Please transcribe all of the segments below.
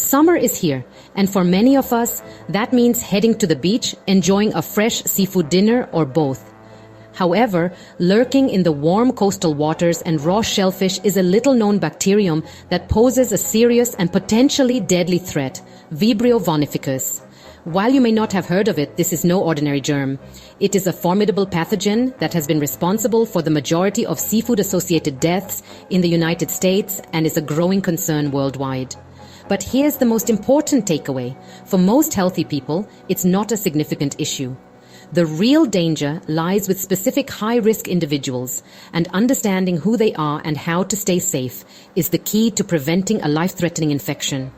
Summer is here, and for many of us, that means heading to the beach, enjoying a fresh seafood dinner or both. However, lurking in the warm coastal waters and raw shellfish is a little-known bacterium that poses a serious and potentially deadly threat, Vibrio vulnificus. While you may not have heard of it, this is no ordinary germ. It is a formidable pathogen that has been responsible for the majority of seafood-associated deaths in the United States and is a growing concern worldwide. But here's the most important takeaway. For most healthy people, it's not a significant issue. The real danger lies with specific high-risk individuals, and understanding who they are and how to stay safe is the key to preventing a life-threatening infection.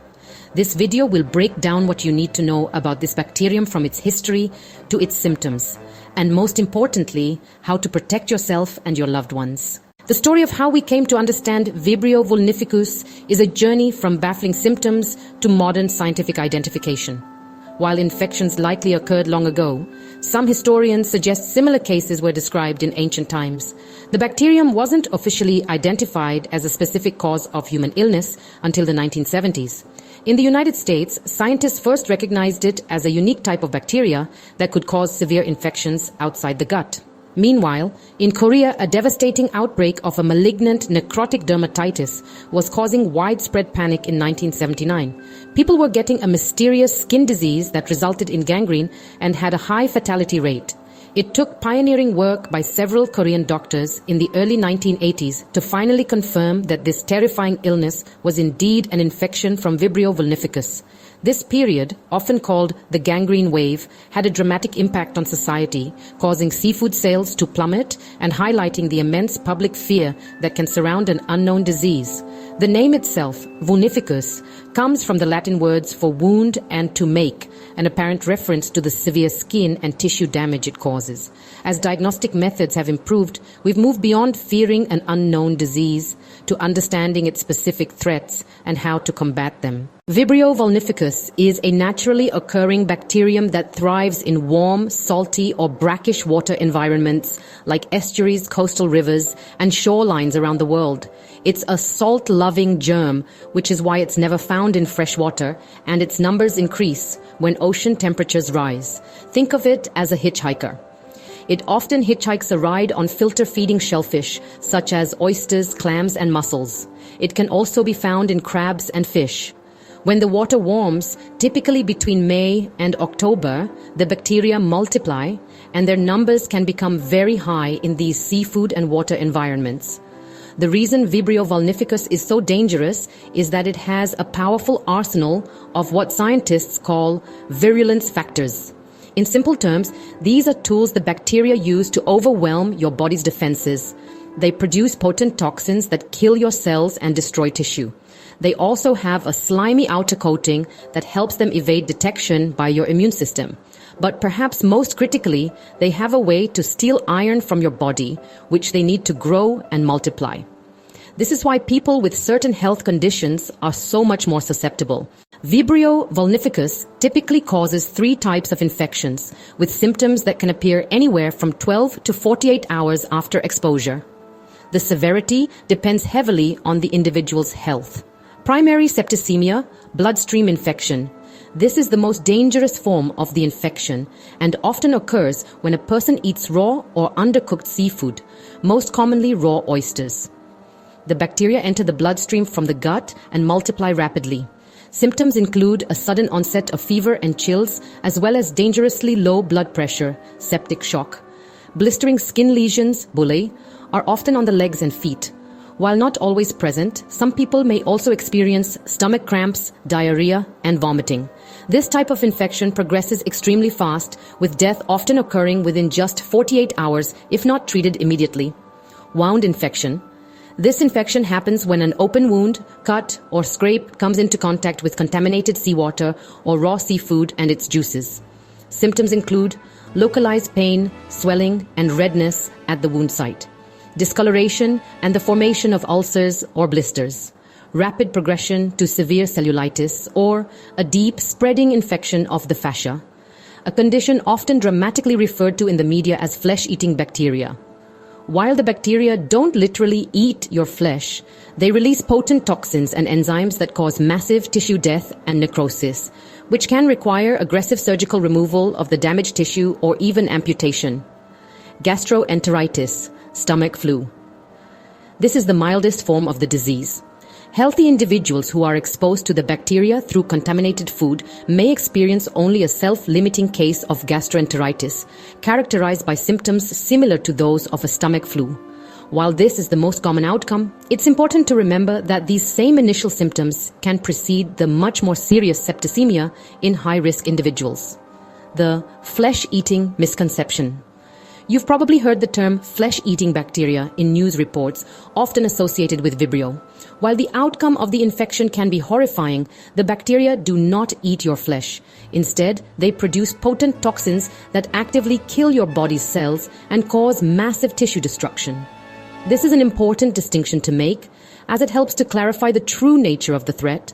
This video will break down what you need to know about this bacterium from its history to its symptoms, and most importantly, how to protect yourself and your loved ones. The story of how we came to understand Vibrio vulnificus is a journey from baffling symptoms to modern scientific identification. While infections likely occurred long ago, some historians suggest similar cases were described in ancient times. The bacterium wasn't officially identified as a specific cause of human illness until the 1970s. In the United States, scientists first recognized it as a unique type of bacteria that could cause severe infections outside the gut. Meanwhile, in Korea, a devastating outbreak of a malignant necrotic dermatitis was causing widespread panic in 1979. People were getting a mysterious skin disease that resulted in gangrene and had a high fatality rate. It took pioneering work by several Korean doctors in the early 1980s to finally confirm that this terrifying illness was indeed an infection from Vibrio vulnificus. This period, often called the gangrene wave, had a dramatic impact on society, causing seafood sales to plummet and highlighting the immense public fear that can surround an unknown disease. The name itself, vulnificus, comes from the Latin words for wound and to make, an apparent reference to the severe skin and tissue damage it causes. As diagnostic methods have improved, we've moved beyond fearing an unknown disease to understanding its specific threats and how to combat them. Vibrio vulnificus is a naturally occurring bacterium that thrives in warm, salty, or brackish water environments like estuaries, coastal rivers, and shorelines around the world. It's a salt-loving germ, which is why it's never found in fresh water, and its numbers increase when ocean temperatures rise. Think of it as a hitchhiker. It often hitchhikes a ride on filter-feeding shellfish, such as oysters, clams, and mussels. It can also be found in crabs and fish. When the water warms, typically between May and October, the bacteria multiply, and their numbers can become very high in these seafood and water environments. The reason Vibrio vulnificus is so dangerous is that it has a powerful arsenal of what scientists call virulence factors. In simple terms, these are tools the bacteria use to overwhelm your body's defenses. They produce potent toxins that kill your cells and destroy tissue. They also have a slimy outer coating that helps them evade detection by your immune system. But perhaps most critically, they have a way to steal iron from your body, which they need to grow and multiply. This is why people with certain health conditions are so much more susceptible. Vibrio vulnificus typically causes 3 types of infections, with symptoms that can appear anywhere from 12 to 48 hours after exposure. The severity depends heavily on the individual's health. Primary septicemia, bloodstream infection. This is the most dangerous form of the infection and often occurs when a person eats raw or undercooked seafood, most commonly raw oysters. The bacteria enter the bloodstream from the gut and multiply rapidly. Symptoms include a sudden onset of fever and chills, as well as dangerously low blood pressure, septic shock. Blistering skin lesions, bullae, are often on the legs and feet. While not always present, some people may also experience stomach cramps, diarrhea, and vomiting. This type of infection progresses extremely fast, with death often occurring within just 48 hours if not treated immediately. Wound infection. This infection happens when an open wound, cut, or scrape comes into contact with contaminated seawater or raw seafood and its juices. Symptoms include localized pain, swelling, and redness at the wound site, discoloration and the formation of ulcers or blisters, rapid progression to severe cellulitis, or a deep spreading infection of the fascia, a condition often dramatically referred to in the media as flesh-eating bacteria. While the bacteria don't literally eat your flesh, they release potent toxins and enzymes that cause massive tissue death and necrosis, which can require aggressive surgical removal of the damaged tissue or even amputation. Gastroenteritis, stomach flu. This is the mildest form of the disease. Healthy individuals who are exposed to the bacteria through contaminated food may experience only a self-limiting case of gastroenteritis, characterized by symptoms similar to those of a stomach flu. While this is the most common outcome, it's important to remember that these same initial symptoms can precede the much more serious septicemia in high-risk individuals. The flesh-eating misconception. You've probably heard the term flesh-eating bacteria in news reports, often associated with Vibrio. While the outcome of the infection can be horrifying, the bacteria do not eat your flesh. Instead, they produce potent toxins that actively kill your body's cells and cause massive tissue destruction. This is an important distinction to make, as it helps to clarify the true nature of the threat.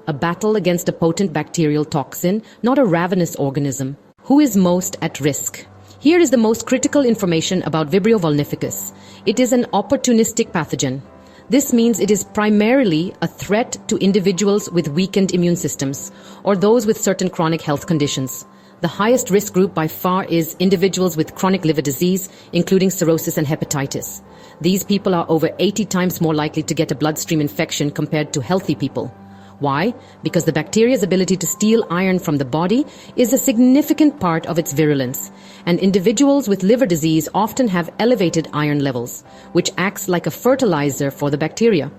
A battle against a potent bacterial toxin, not a ravenous organism. Who is most at risk? Here is the most critical information about Vibrio vulnificus. It is an opportunistic pathogen. This means it is primarily a threat to individuals with weakened immune systems or those with certain chronic health conditions. The highest risk group by far is individuals with chronic liver disease, including cirrhosis and hepatitis. These people are over 80 times more likely to get a bloodstream infection compared to healthy people. Why? Because the bacteria's ability to steal iron from the body is a significant part of its virulence, and individuals with liver disease often have elevated iron levels, which acts like a fertilizer for the bacteria.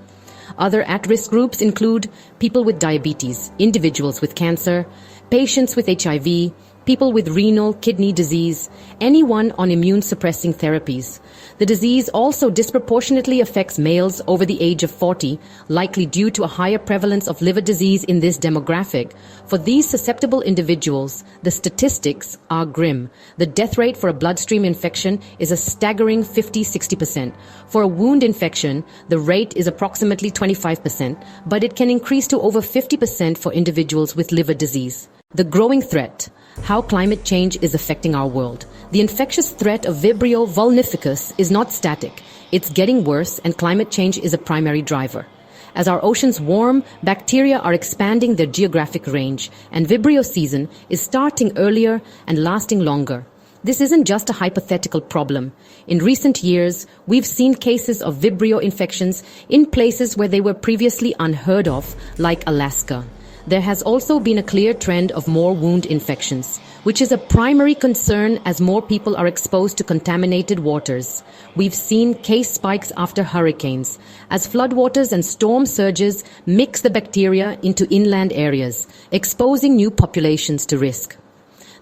Other at-risk groups include people with diabetes, individuals with cancer, patients with HIV, people with renal, kidney disease, anyone on immune-suppressing therapies. The disease also disproportionately affects males over the age of 40, likely due to a higher prevalence of liver disease in this demographic. For these susceptible individuals, the statistics are grim. The death rate for a bloodstream infection is a staggering 50-60%. For a wound infection, the rate is approximately 25%, but it can increase to over 50% for individuals with liver disease. The growing threat. How climate change is affecting our world. The infectious threat of Vibrio vulnificus is not static. It's getting worse, and climate change is a primary driver. As our oceans warm, bacteria are expanding their geographic range, and Vibrio season is starting earlier and lasting longer. This isn't just a hypothetical problem. In recent years, we've seen cases of Vibrio infections in places where they were previously unheard of, like Alaska. There has also been a clear trend of more wound infections, which is a primary concern as more people are exposed to contaminated waters. We've seen case spikes after hurricanes, as floodwaters and storm surges mix the bacteria into inland areas, exposing new populations to risk.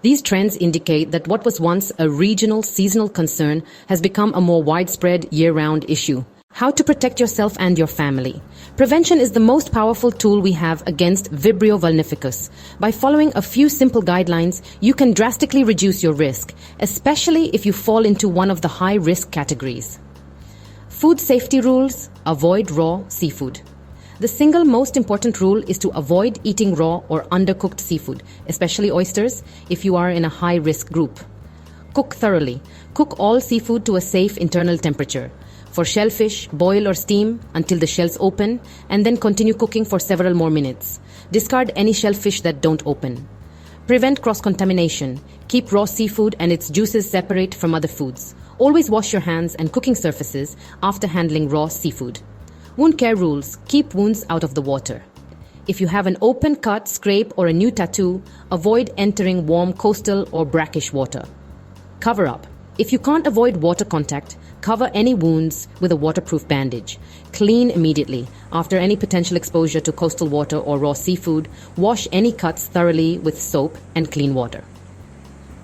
These trends indicate that what was once a regional, seasonal concern has become a more widespread, year-round issue. How to protect yourself and your family. Prevention is the most powerful tool we have against Vibrio vulnificus. By following a few simple guidelines, you can drastically reduce your risk, especially if you fall into one of the high-risk categories. Food safety rules: avoid raw seafood. The single most important rule is to avoid eating raw or undercooked seafood, especially oysters, if you are in a high-risk group. Cook thoroughly. Cook all seafood to a safe internal temperature. For shellfish, boil or steam until the shells open, and then continue cooking for several more minutes. Discard any shellfish that don't open. Prevent cross-contamination. Keep raw seafood and its juices separate from other foods. Always wash your hands and cooking surfaces after handling raw seafood. Wound care rules: keep wounds out of the water. If you have an open cut, scrape, or a new tattoo, avoid entering warm coastal or brackish water. Cover up. If you can't avoid water contact, cover any wounds with a waterproof bandage. Clean immediately. After any potential exposure to coastal water or raw seafood, wash any cuts thoroughly with soap and clean water.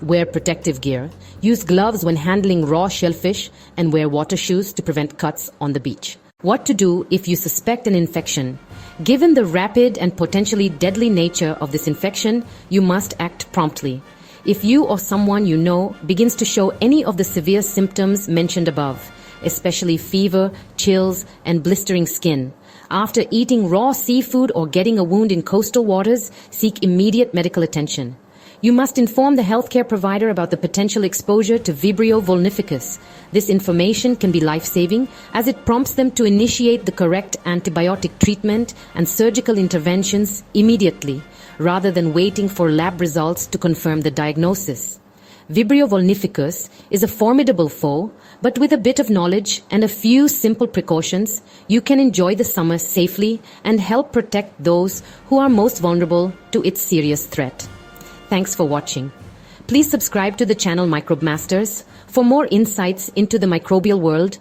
Wear protective gear. Use gloves when handling raw shellfish, and wear water shoes to prevent cuts on the beach. What to do if you suspect an infection? Given the rapid and potentially deadly nature of this infection, you must act promptly. If you or someone you know begins to show any of the severe symptoms mentioned above, especially fever, chills, and blistering skin, after eating raw seafood or getting a wound in coastal waters, seek immediate medical attention. You must inform the healthcare provider about the potential exposure to Vibrio vulnificus. This information can be life-saving as it prompts them to initiate the correct antibiotic treatment and surgical interventions immediately, rather than waiting for lab results to confirm the diagnosis. Vibrio vulnificus is a formidable foe, but with a bit of knowledge and a few simple precautions, you can enjoy the summer safely and help protect those who are most vulnerable to its serious threat. Thanks for watching. Please subscribe to the channel Microbe Masters for more insights into the microbial world